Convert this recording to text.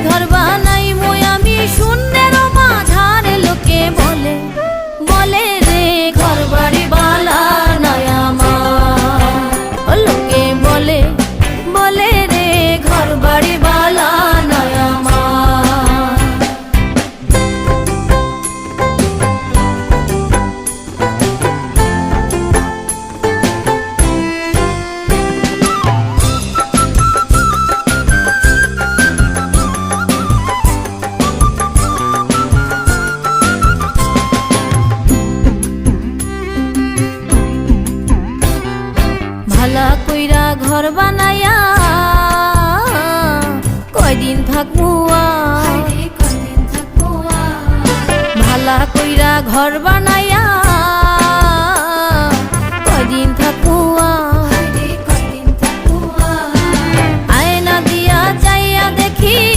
ঘর বানাই মই আমি শূন্যের মাঝারে লোকে বলে বলে রে ঘর বাড়ি বালা নয় আমার লোকে বলে বলে রে ঘর বাড়ি বালা নয় আমার ভালা কইরা ঘর বানায়া কয়দিন থাকবো ভালা কইরা ঘর বানায়া